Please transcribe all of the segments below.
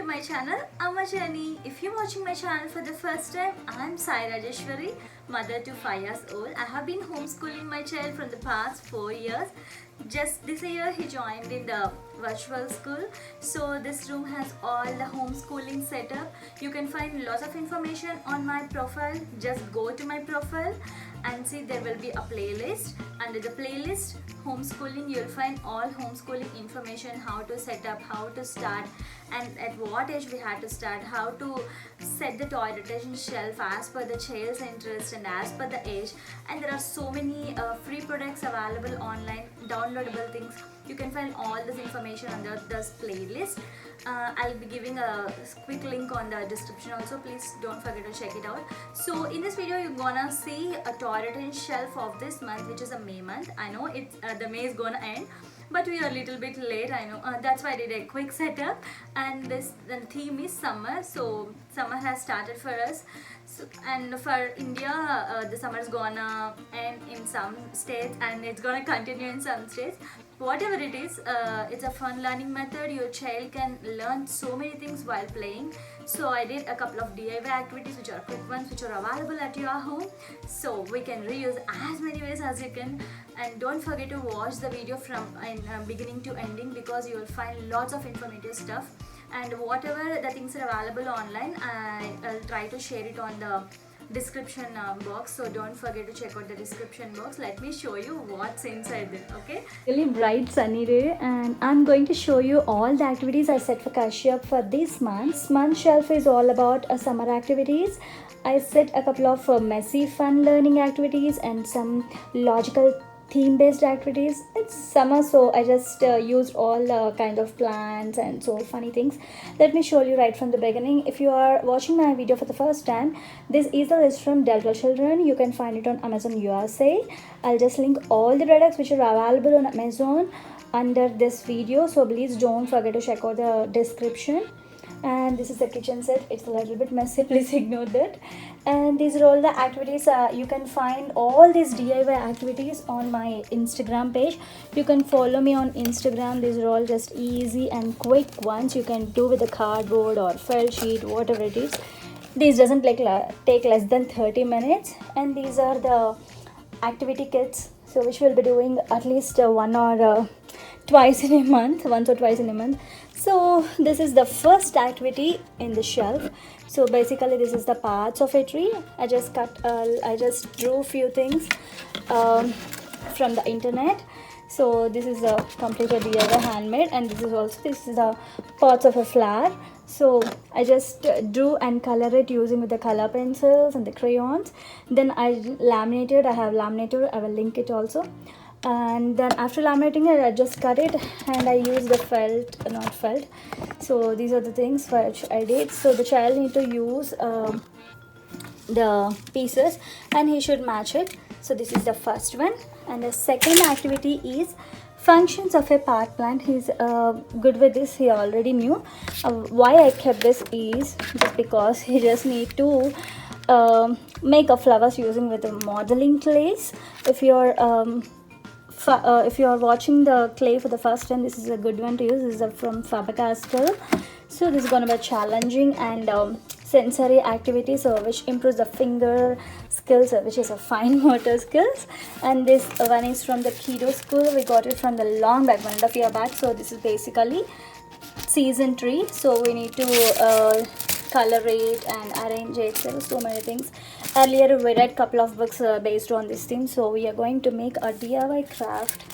my channel Amma Journey. If you're watching my channel for the first time, I'm Sai Rajeswari, mother to 5 years old. I have been homeschooling my child from the past 4 years. Just this year he joined in the virtual school. So this room has all the homeschooling setup. You can find lots of information on my profile. Just go to my profile and see there will be a playlist. Under the playlist homeschooling, you'll find all homeschooling information, how to set up, how to start, and at what age we had to start, how to set the toy rotation shelf as per the child's interest and as per the age. And there are so many free products available online, downloadable things. You can find all this information under this playlist. I'll be giving a quick link on the description also. Please don't forget to check it out. So in this video you're gonna see a toy rotation shelf of this month, which is a May month. I know it's the May is gonna end, but we are a little bit late, I know. That's why I did a quick setup. And the theme is summer, so summer has started for us. So, and for India, the summer is gonna end in some states and it's gonna continue in some states. Whatever it is, it's a fun learning method. Your child can learn so many things while playing. So I did a couple of DIY activities which are quick ones, which are available at your home. So we can reuse as many ways as you can. And don't forget to watch the video from beginning to ending, because you will find lots of informative stuff. And whatever the things are available online, I'll try to share it on the description box, so don't forget to check out the description box. Let me show you what's inside there. Okay, Really bright sunny day, and I'm going to show you all the activities I set for Kashyap for this month. Month shelf is all about summer activities. I set a couple of messy fun learning activities and some logical theme based activities. It's summer, so I just used all kind of plants and so funny things. Let me show you right from the beginning. If you are watching my video for the first time, this easel is from Delta Children. You can find it on Amazon USA. I'll just link all the products which are available on Amazon under this video, so please don't forget to check out the description. And this is the kitchen set. It's a little bit messy, please ignore that. And these are all the activities. You can find all these DIY activities on my Instagram page. You can follow me on Instagram. These are all just easy and quick ones you can do with a cardboard or felt sheet, whatever it is. These doesn't take less than 30 minutes. And these are the activity kits, so which we'll be doing at least once or twice in a month. So this is the first activity in the shelf. So basically this is the parts of a tree. I just drew few things from the internet. So this is a completely DIY handmade, and this is the parts of a flower. So I just drew and color it using with the color pencils and the crayons. Then I laminated. I have laminator. I will link it also. And then after laminating it, I just cut it and I used the not felt. So these are the things which I did. So the child need to use the pieces and he should match it. So this is the first one. And the second activity is functions of a pot plant. He's good with this. He already knew. Why I kept this is just because he just need to make a flowers using with the modeling clays. If you're watching the clay for the first time, this is a good one to use. This is from Faber-Castell. So this is going to be challenging and sensory activity, so which improves the finger skills, which is a fine motor skills. And this one is from the Kido school. We got it from the long back, 1.5 years back. So this is basically season tree, so we need to color it and arrange it. There are so many things. Earlier we read couple of books based on this theme, so we are going to make a DIY craft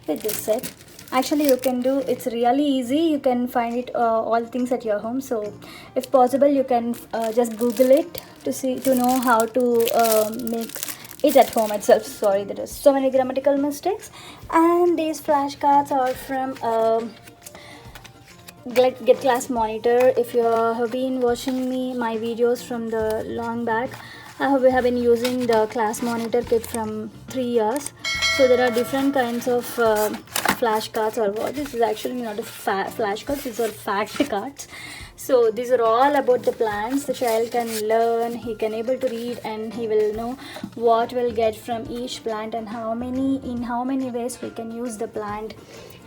with this set. Actually you can do, it's really easy. You can find it all things at your home. So if possible you can just Google it to know how to make it at home itself. Sorry, there are so many grammatical mistakes. And these flashcards are from Get Class Monitor. If you have been watching my videos from the long back, we have been using the Class Monitor kit from 3 years. So there are different kinds of flashcards, or what. This is actually not a flashcards, these are fact cards. So these are all about the plants. The child can learn, he can able to read, and he will know what we'll get from each plant and in how many ways we can use the plant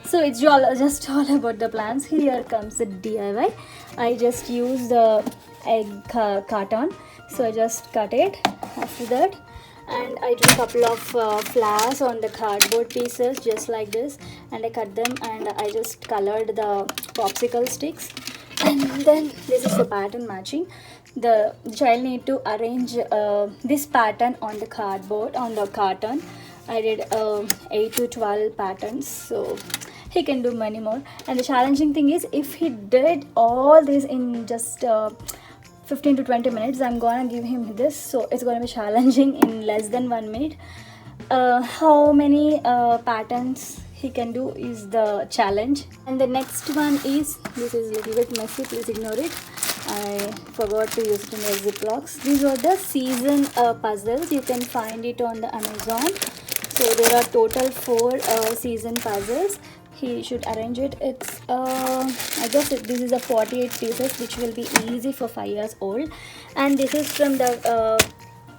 So it's just all about the plants. Here comes the DIY. I just use the egg carton, so I just cut it after that, and I took a couple of flowers on the cardboard pieces just like this, and I cut them and I just colored the popsicle sticks, and then this is the pattern matching. The child need to arrange this pattern on the cardboard, on the carton. I did 8 to 12 patterns, so he can do many more. And the challenging thing is, if he did all this in just 15 to 20 minutes, I'm gonna give him this, so it's gonna be challenging in less than 1 minute. How many patterns he can do is the challenge. And the next one is, this is a little bit messy, please ignore it. I forgot to use it in the Ziplocs. These are the season puzzles. You can find it on the Amazon. So there are total 4 season puzzles. He should arrange it. It's I guess this is a 48 pieces, which will be easy for 5 years old. And this is from the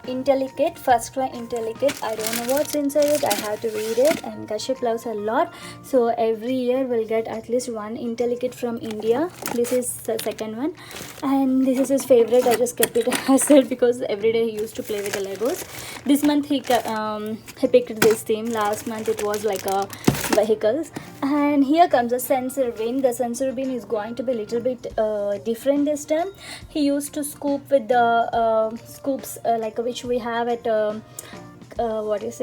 IntelliKit, first try IntelliKit. I don't know what's inside it, I have to read it, and Kashyap loves a lot, so every year we'll get at least one IntelliKit from India. This is the second one, and this is his favorite. I just kept it aside because every day he used to play with the Legos. This month he picked this theme. Last month it was like a vehicles. And here comes a sensor bin. The sensor bin is going to be a little bit different this time. He used to scoop with the scoops like which we have at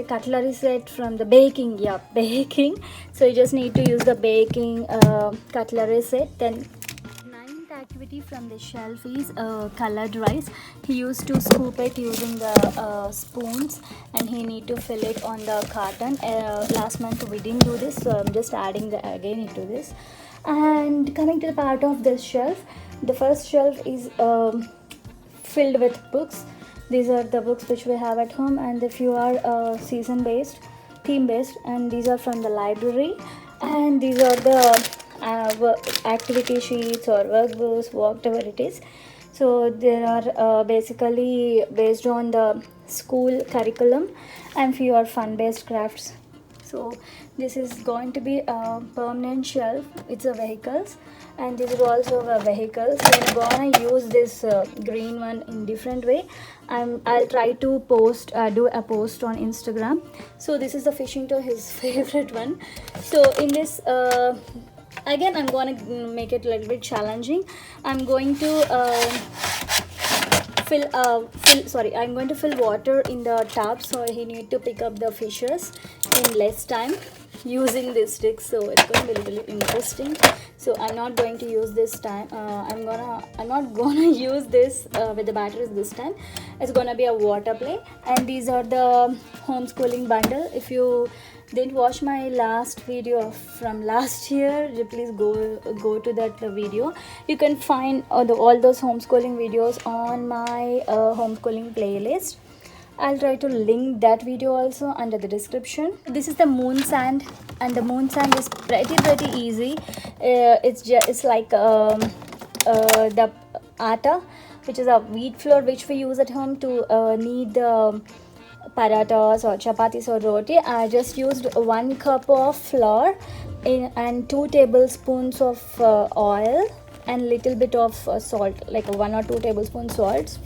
cutlery set from the baking. Baking. So you just need to use the baking cutlery set. Then ninth activity from the shelf is colored rice. He used to scoop it using the spoons, and he need to fill it on the carton. Last month we didn't do this, so I'm just adding again into this. And coming to the part of this shelf, the first shelf is filled with books. These are the books which we have at home, and a few are season based, theme based, and these are from the library. And these are the activity sheets or workbooks, whatever it is. So they are basically based on the school curriculum, and few are fun based crafts. So this is going to be a permanent shelf. It's a vehicles, and this is also a vehicle. So I'm gonna use this green one in different way. I'll try to do a post on Instagram. So this is the fishing toy, his favorite one. So in this again, I'm gonna make it a little bit challenging. I'm going to I'm going to fill water in the tub, so he need to pick up the fishes in less time using this stick. So it's going to be a little interesting. So I'm not going to use this time. I'm not gonna use this with the batteries this time. It's gonna be a water play. And these are the homeschooling bundle. If you didn't watch my last video from last year, please go to that video. You can find all those homeschooling videos on my homeschooling playlist. I'll try to link that video also under the description. This is the moon sand, and the moon sand is pretty easy. It's like the atta, which is a wheat flour which we use at home to knead the parathas or chapatis or roti. I just used 1 cup of flour and 2 tablespoons of oil and little bit of salt, like 1 or 2 tablespoons salt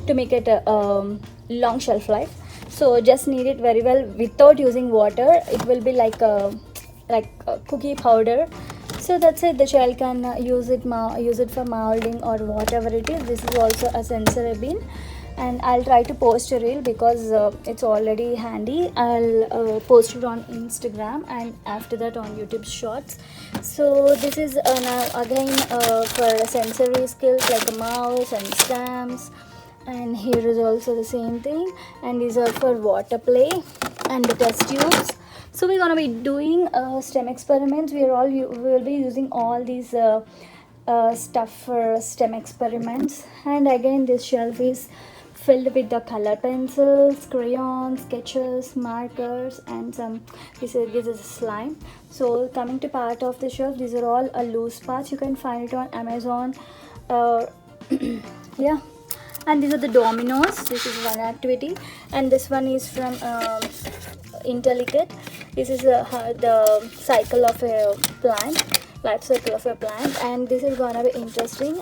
to make it a long shelf life. So just knead it very well without using water. It will be like a cookie powder. So that's it. The child can use it for molding or whatever it is. This is also a sensory bin, and I'll try to post a reel because it's already handy. I'll post it on Instagram and after that on YouTube Shorts. So this is now again for sensory skills like a mouse and stamps, and here is also the same thing, and these are for water play and the test tubes. So we're gonna be doing STEM experiments. we will be using all these stuff for STEM experiments. And again, this shelf is filled with the color pencils, crayons, sketches, markers, and some this is slime. So coming to part of the shelf, these are all loose parts. You can find it on Amazon. Yeah. And these are the dominoes. This is one activity, and this one is from IntelliKit. This is the cycle of a plant, life cycle of a plant, and this is gonna be interesting.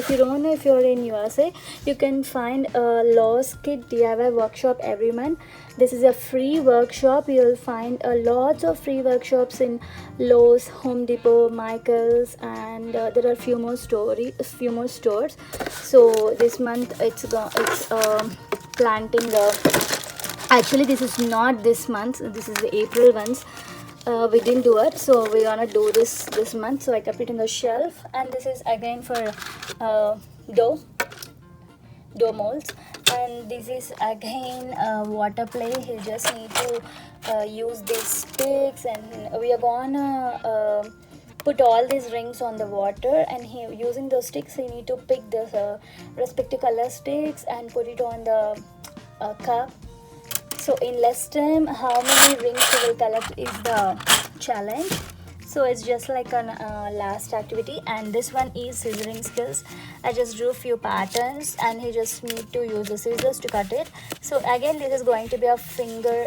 If you don't know, if you're in USA, you can find a Lowe's Kid DIY workshop every month. This is a free workshop. You'll find lots of free workshops in Lowe's, Home Depot, Michael's, and there are few more stores. So this month it's planting the. Actually, this is not this month. This is the April ones. We didn't do it, so we're gonna do this month. So I kept it in the shelf, and this is again for dough molds, and this is again water play. You just need to use these sticks, and we are gonna put all these rings on the water, and using those sticks you need to pick the respective color sticks and put it on the cup. So in less time, how many rings you will collect is the challenge. So it's just like an last activity, and this one is scissoring skills. I just drew few patterns, and he just need to use the scissors to cut it. So again, this is going to be a finger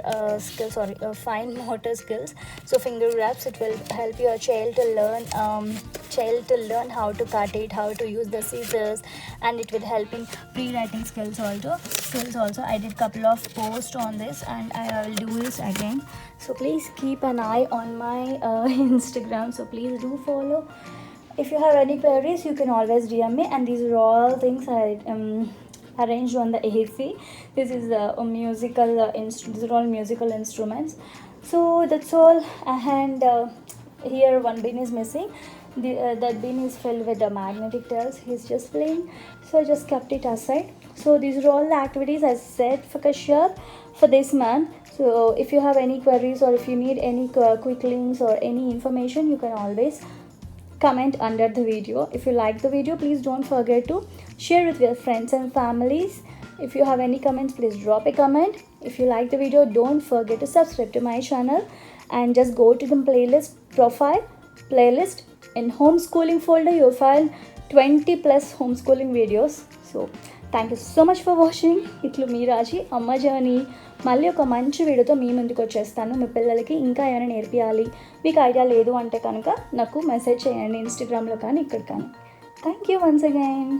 fine motor skills. So finger grabs, it will help your child to learn how to cut it, how to use the scissors, and it will help in pre-writing skills also. I did couple of posts on this, and I will do this again. So please keep an eye on my Instagram, so please do follow. If you have any queries, you can always DM me, and these are all things I arranged on the AC. This is a musical these are all musical instruments. So that's all. And here one bin is missing. That bin is filled with the magnetic tiles. He's just playing, so I just kept it aside. So these are all the activities I said for Kashyap for this month. So if you have any queries, or if you need any quick links or any information, you can always comment under the video. If you like the video, please don't forget to share with your friends and families. If you have any comments, please drop a comment. If you like the video, don't forget to subscribe to my channel, and just go to the playlist in homeschooling folder. You'll find 20 plus homeschooling videos. So thank you so much for watching. ఇట్లు మీ రాజీ, అమ్మ journey. మళ్ళీ ఒక మంచి వీడియోతో మీ ముందుకు వచ్చేస్తాను. మీ పిల్లలకి ఇంకా ఏమైనా నేర్పియాలి, మీకు ఐడియా లేదు అంటే కనుక నాకు మెసేజ్ చేయండి, ఇన్స్టాగ్రామ్లో కానీ ఇక్కడ కానీ. Thank you once again.